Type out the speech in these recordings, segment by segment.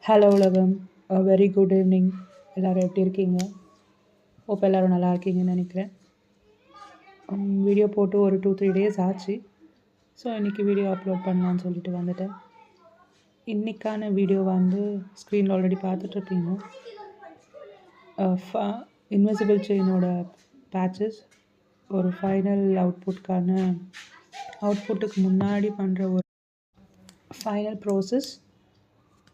Hello உலகம், very good evening. எல்லோரும் எப்படி இருக்கீங்க? ஹோப் எல்லோரும் நல்லா இருக்கீங்கன்னு நினைக்கிறேன். வீடியோ போட்டு ஒரு 2-3 டேஸ் ஆச்சு. ஸோ இன்றைக்கி வீடியோ அப்லோட் பண்ணலான்னு சொல்லிட்டு வந்துட்டேன். இன்றைக்கான வீடியோ வந்து ஸ்க்ரீனில் ஆல்ரெடி பார்த்துட்ருப்பீங்க. இன்விசிபிள் செயினோட பேட்சஸ் ஒரு ஃபைனல் அவுட்புட்டுக்கு முன்னாடி பண்ணுற ஒரு ஃபைனல் ப்ராசஸ்.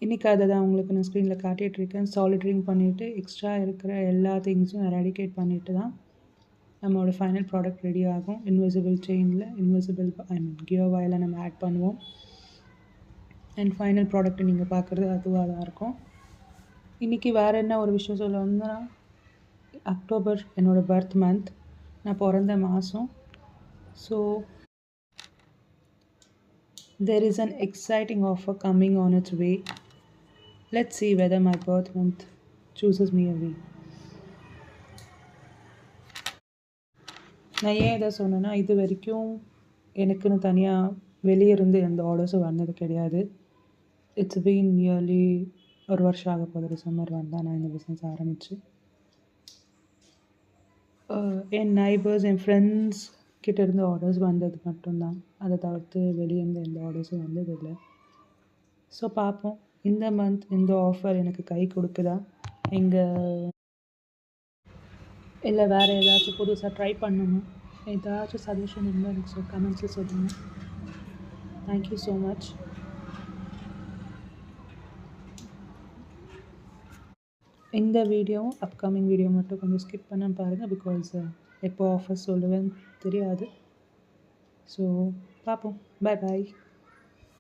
இன்றைக்கி அதை தான் உங்களுக்கு நான் ஸ்க்ரீனில் காட்டிகிட்ருக்கேன். சாலிட்ரிங் பண்ணிவிட்டு எக்ஸ்ட்ரா இருக்கிற எல்லா திங்ஸும் எராடிகேட் பண்ணிவிட்டு தான் நம்மளோட ஃபைனல் ப்ராடக்ட் ரெடி ஆகும். இன்விசிபிள் செயினில் கியர் வாயில் நம்ம ஆட் பண்ணுவோம். அண்ட் ஃபைனல் ப்ராடக்ட்டை நீங்கள் பார்க்குறது அதுவாக தான் இருக்கும். இன்றைக்கி வேறு என்ன ஒரு விஷயம் சொல்ல வந்தேன்னா, அக்டோபர் என்னோடய பர்த் மந்த், நான் பிறந்த மாதம். So there is an exciting offer coming on its way. Let's see whether my birth month chooses me away. நான் ஏன் இதை சொன்னேன்னா, இது வரைக்கும் எனக்குன்னு தனியாக வெளியே இருந்து எந்த ஆர்டர்ஸும் வந்தது கிடையாது. இட்ஸ் பீன் நியர்லி ஒரு வருஷம் ஆக போகிற டிசம்பர் வந்தால் நான் இந்த பிஸ்னஸ் ஆரம்பித்து என் நைபர்ஸ், என் ஃப்ரெண்ட்ஸ் கிட்டேருந்து ஆர்டர்ஸ் வந்தது மட்டும்தான். அதை தவிர்த்து வெளியேருந்து எந்த ஆர்டர்ஸும் வந்ததில்லை. ஸோ பார்ப்போம், இந்த மந்த் இந்த ஆஃபர் எனக்கு கை கொடுக்குதா, இல்லை வேறு ஏதாச்சும் புதுசாக ட்ரை பண்ணணும். ஏதாச்சும் சஜஷன் இருந்தால் எனக்கு கமெண்ட்ஸில் சொல்லுங்கள். Thank you so much. இந்த வீடியோவும் அப்கமிங் வீடியோ மட்டும் கொஞ்சம் ஸ்கிப் பண்ண பாருங்கள். பிகாஸ் எப்போ ஆஃபர் சொல்லுவேன்னு தெரியாது. ஸோ பார்ப்போம். Bye bye.